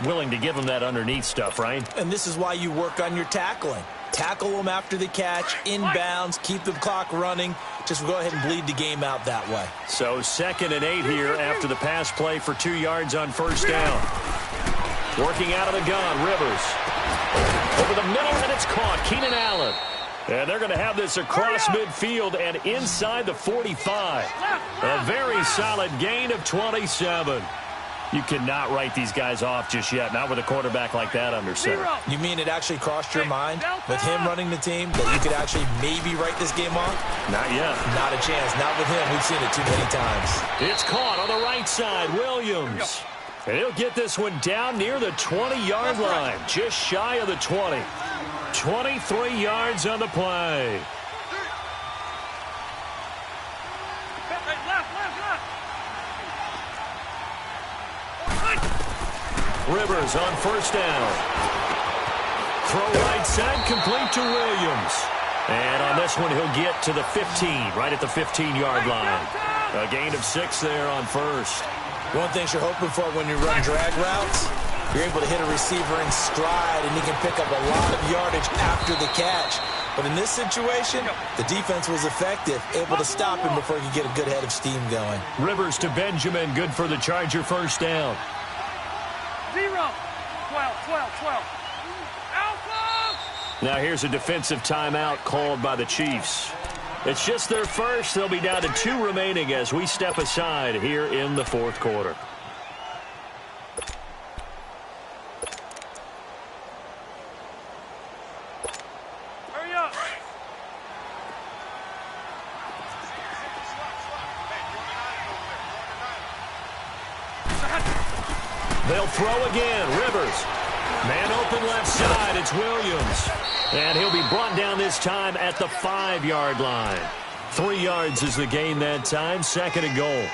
Willing to give him that underneath stuff, right? And this is why you work on your tackling. Tackle them after the catch, inbounds, keep the clock running. Just go ahead and bleed the game out that way. So 2nd and 8 here after the pass play for 2 yards on 1st down. Working out of the gun, Rivers. Over the middle, and it's caught. Keenan Allen. And they're going to have this across midfield and inside the 45. A very solid gain of 27. You cannot write these guys off just yet, not with a quarterback like that under center. You mean it actually crossed your mind with him running the team that you could actually maybe write this game off? Not yet. Not a chance. Not with him. We've seen it too many times. It's caught on the right side. Williams. And he'll get this one down near the 20-yard line, just shy of the 20. 23 yards on the play. Rivers on first down. Throw right side, complete to Williams. And on this one, he'll get to the 15, right at the 15-yard line. A gain of 6 there on first. One thing you're hoping for when you run drag routes, you're able to hit a receiver in stride, and he can pick up a lot of yardage after the catch. But in this situation, the defense was effective, able to stop him before he could get a good head of steam going. Rivers to Benjamin, good for the Charger first down. 0, 12, 12, 12. Alpha! Now here's a defensive timeout called by the Chiefs. It's just their first. They'll be down to 2 remaining as we step aside here in the fourth quarter. Hurry up! They'll throw again. Rivers. Man open left side. It's Williams. And he'll be brought down this time at the 5-yard line. 3 yards is the gain that time. Second and goal.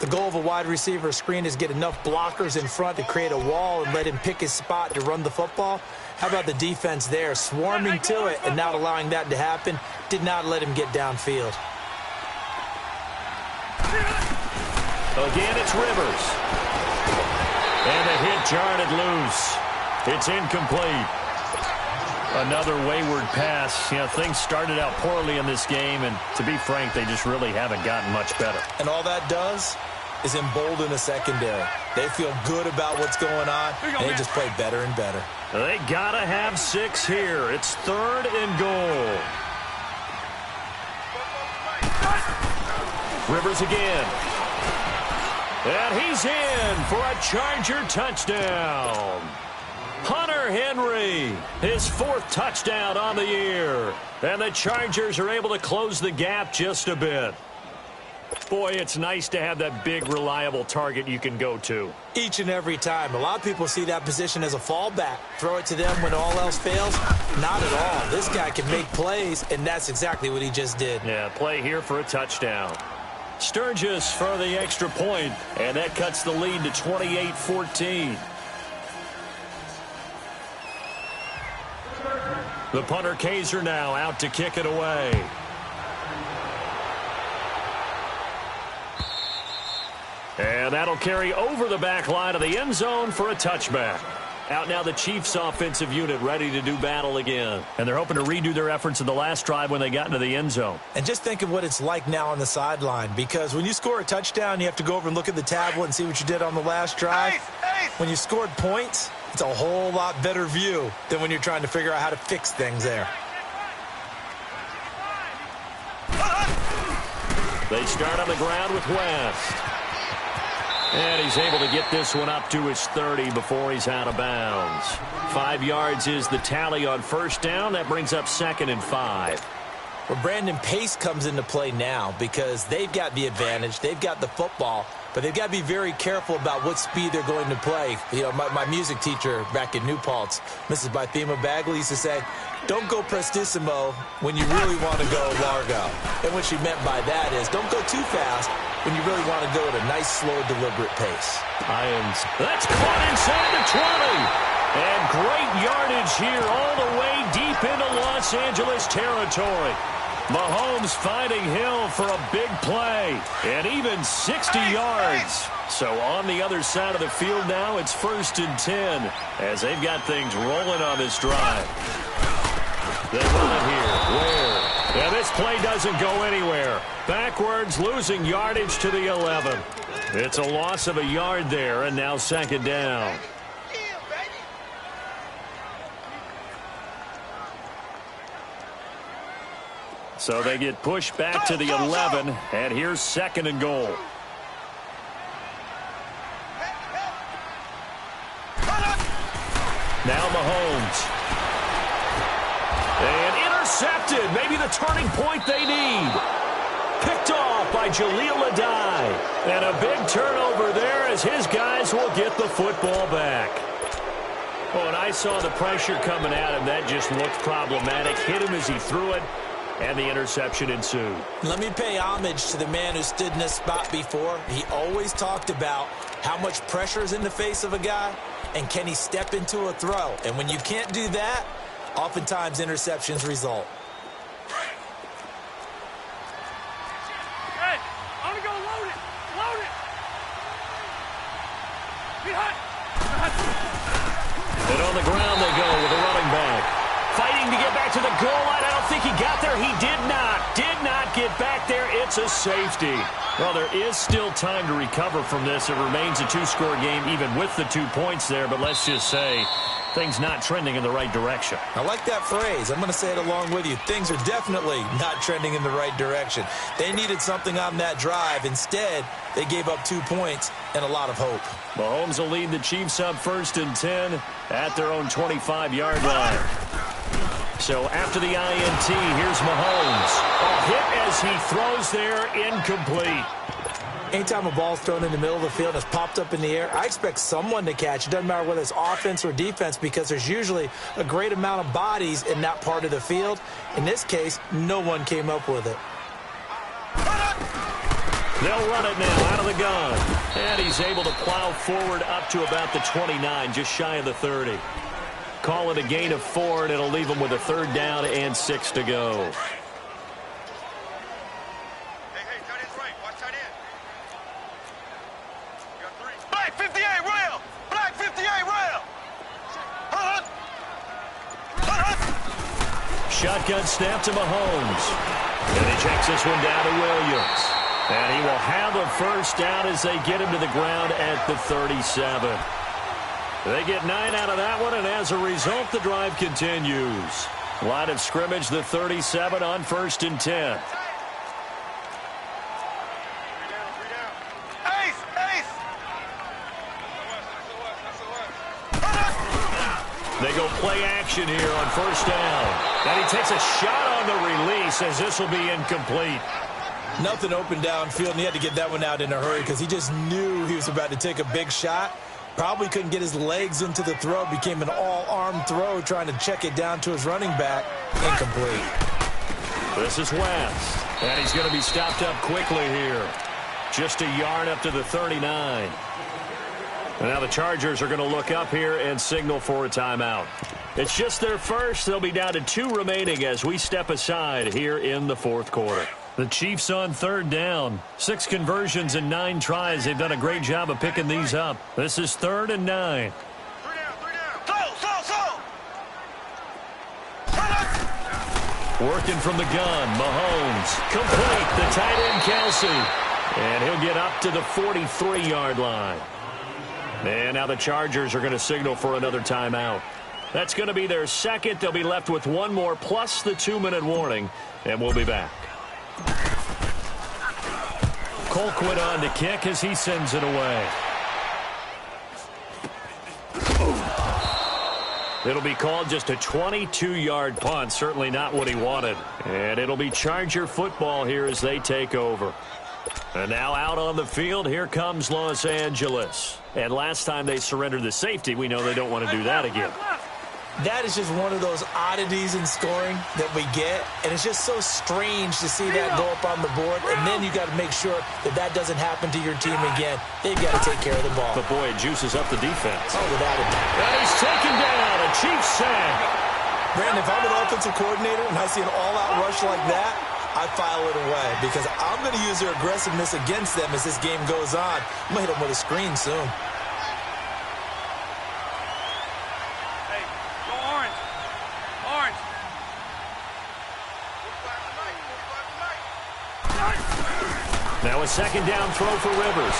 The goal of a wide receiver screen is get enough blockers in front to create a wall and let him pick his spot to run the football. How about the defense there, swarming to it and not allowing that to happen? Did not let him get downfield. Again, it's Rivers. And the hit jarred loose. It's incomplete. Another wayward pass. You know, things started out poorly in this game, and to be frank, they just really haven't gotten much better. And all that does is embolden the secondary. They feel good about what's going on, and they just play better and better. They gotta have 6 here. It's 3rd and goal. Rivers again. And he's in for a Charger touchdown. Hunter Henry, his 4th touchdown on the year. And the Chargers are able to close the gap just a bit. Boy, it's nice to have that big, reliable target you can go to. Each and every time. A lot of people see that position as a fallback. Throw it to them when all else fails. Not at all. This guy can make plays, and that's exactly what he just did. Yeah, play here for a touchdown. Sturgis for the extra point, and that cuts the lead to 28-14. The punter Kaiser now out to kick it away. And that'll carry over the back line of the end zone for a touchback. Out now the Chiefs offensive unit ready to do battle again. And they're hoping to redo their efforts in the last drive when they got into the end zone. And just think of what it's like now on the sideline, because when you score a touchdown, you have to go over and look at the tablet and see what you did on the last drive. When you scored points, it's a whole lot better view than when you're trying to figure out how to fix things there. They start on the ground with West. And he's able to get this one up to his 30 before he's out of bounds. 5 yards is the tally on first down. That brings up 2nd and 5. Well, Brandon, pace comes into play now because they've got the advantage. They've got the football, but they've got to be very careful about what speed they're going to play. You know, my music teacher back in New Paltz, Mrs. Bythema Bagley, used to say, don't go prestissimo when you really want to go largo. And what she meant by that is don't go too fast when you really want to go at a nice, slow, deliberate pace. That's caught inside the 20. And great yardage here all the way deep into Los Angeles territory. Mahomes finding Hill for a big play. And even 60 yards. So on the other side of the field now, it's 1st and 10 as they've got things rolling on this drive. They run it here. Where? Yeah, this play doesn't go anywhere. Backwards, losing yardage to the 11. It's a loss of a yard there, and now 2nd down. So they get pushed back to the 11, and here's 2nd and goal. Now Mahomes. And intercepted. Maybe the turning point they need. Picked off by Jaleel Adai. And a big turnover there as his guys will get the football back. Oh, and I saw the pressure coming at him. That just looked problematic. Hit him as he threw it, and the interception ensued. Let me pay homage to the man who stood in this spot before. He always talked about how much pressure is in the face of a guy, and can he step into a throw. And when you can't do that, oftentimes interceptions result. Hey, I'm going to go load it. Load it. Be hot. And on the ground they go with a running back. Fighting to get back to the goal line. I don't think he got there. He did not. Did not get back there. It's a safety. Well, there is still time to recover from this. It remains a 2-score game even with the 2 points there. But let's just say things not trending in the right direction. I like that phrase. I'm going to say it along with you. Things are definitely not trending in the right direction. They needed something on that drive. Instead, they gave up 2 points and a lot of hope. Mahomes will lead the Chiefs up 1st and 10 at their own 25-yard line. So after the INT, here's Mahomes. A hit as he throws there, incomplete. Anytime a ball's thrown in the middle of the field and it's popped up in the air, I expect someone to catch. It doesn't matter whether it's offense or defense because there's usually a great amount of bodies in that part of the field. In this case, no one came up with it. They'll run it now out of the gun. And he's able to plow forward up to about the 29, just shy of the 30. Call it a gain of 4, and it'll leave him with a 3rd down and 6 to go. Hey, tight end's right. Watch tight end. You got 3. Black 58 rail. Black 58 rail. Shotgun snap to Mahomes. And he checks this one down to Williams. And he will have a 1st down as they get him to the ground at the 37. They get 9 out of that one, and as a result, the drive continues. Line of scrimmage, the 37 on 1st and 10. They go play action here on 1st down. And he takes a shot on the release as this will be incomplete. Nothing open downfield, and he had to get that one out in a hurry because he just knew he was about to take a big shot. Probably couldn't get his legs into the throw. Became an all-arm throw trying to check it down to his running back. Incomplete. This is West. And he's going to be stopped up quickly here. Just a yard up to the 39. And now the Chargers are going to look up here and signal for a timeout. It's just their first. They'll be down to 2 remaining as we step aside here in the 4th quarter. The Chiefs on 3rd down. 6 conversions and 9 tries. They've done a great job of picking these up. This is 3rd and 9. 3 down. Slow. Working from the gun. Mahomes. Complete. The tight end, Kelsey. And he'll get up to the 43-yard line. And now the Chargers are going to signal for another timeout. That's going to be their 2nd. They'll be left with 1 more plus the 2-minute warning. And we'll be back. Colquitt on to kick as he sends it away. It'll be called just a 22-yard punt. Certainly not what he wanted. And it'll be Charger football here as they take over. And now out on the field, here comes Los Angeles. And last time they surrendered the safety, we know they don't want to do that again. That is just one of those oddities in scoring that we get, and it's just so strange to see that go up on the board, and then you got to make sure that that doesn't happen to your team again. They've got to take care of the ball. But boy, it juices up the defense. Oh, without a doubt. And he's taken down, a Chiefs sack. Brandon, if I'm an offensive coordinator and I see an all-out rush like that, I file it away because I'm going to use their aggressiveness against them as this game goes on. I'm going to hit them with a screen soon. Now a 2nd down throw for Rivers.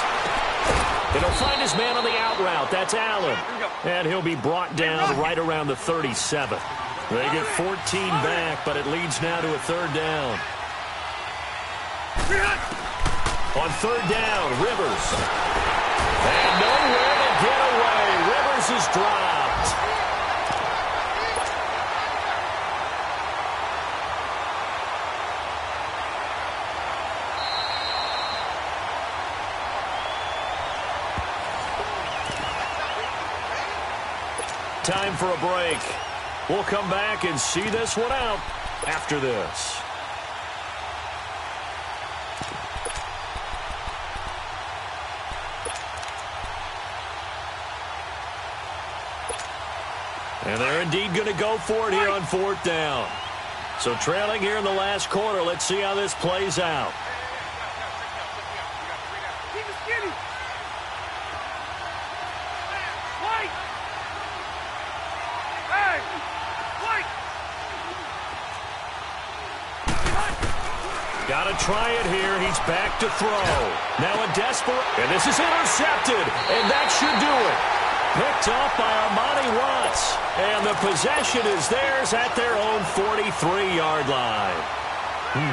And he'll find his man on the out route. That's Allen. And he'll be brought down right around the 37. They get 14 back, but it leads now to a third down. On third down, Rivers. And nowhere to get away. Rivers is dropped. Time for a break. We'll come back and see this one out after this. And they're indeed going to go for it here on fourth down. So trailing here in the last quarter. Let's see how this plays out. Keep it skinny. White. Hey. White. Got to try it here. He's back to throw. Now a desperate. And this is intercepted. And that should do it. Picked off by Armani Watts. And the possession is theirs at their own 43-yard line.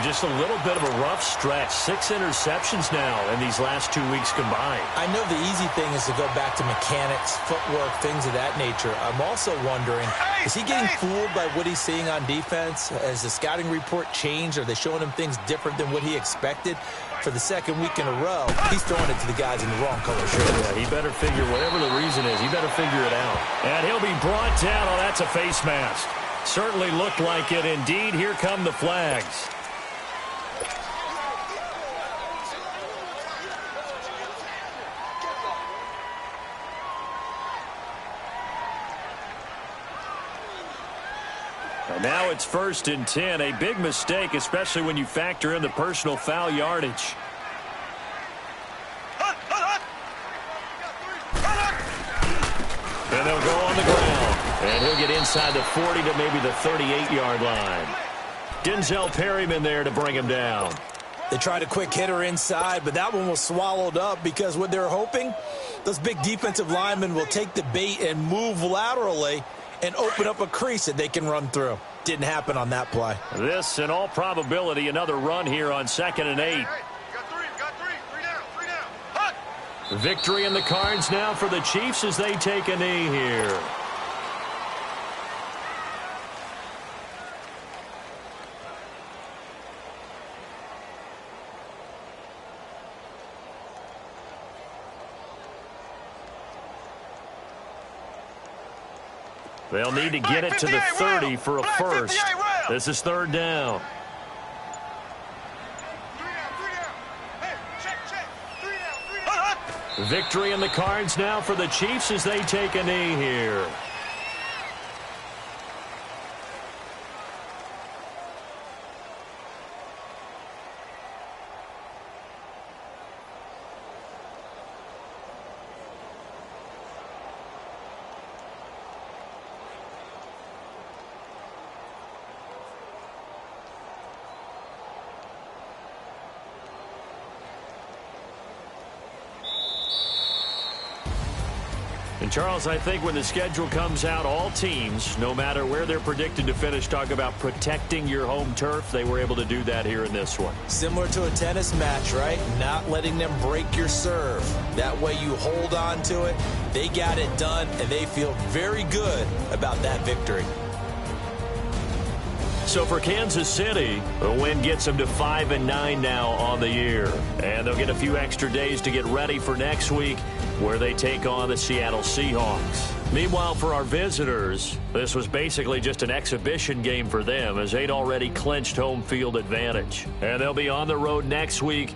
Just a little bit of a rough stretch. 6 interceptions now in these last 2 weeks combined. I know the easy thing is to go back to mechanics, footwork, things of that nature. I'm also wondering, is he getting fooled by what he's seeing on defense? Has the scouting report changed? Are they showing him things different than what he expected? For the second week in a row, he's throwing it to the guys in the wrong color shirt. Yeah, he better figure, whatever the reason is, he better figure it out. And he'll be brought down. Oh, that's a face mask. Certainly looked like it. Indeed, here come the flags. And now it's 1st and 10. A big mistake, especially when you factor in the personal foul yardage. And they'll go on the ground. And he'll get inside the 40 to maybe the 38-yard line. Denzel Perryman there to bring him down. They tried a quick hitter inside, but that one was swallowed up because what they're hoping, those big defensive linemen will take the bait and move laterally and open up a crease that they can run through. Didn't happen on that play. This, in all probability, another run here on 2nd and 8. Victory in the cards now for the Chiefs as they take a knee here. They'll need to get it to the 30 for a first. This is 3rd down. Victory in the cards now for the Chiefs as they take a knee here. And Charles, I think when the schedule comes out, all teams, no matter where they're predicted to finish, talk about protecting your home turf. They were able to do that here in this one. Similar to a tennis match, right? Not letting them break your serve. That way you hold on to it. They got it done, and they feel very good about that victory. So for Kansas City, the win gets them to 5-9 now on the year. And they'll get a few extra days to get ready for next week, where they take on the Seattle Seahawks. Meanwhile, for our visitors, this was basically just an exhibition game for them as they'd already clinched home field advantage. And they'll be on the road next week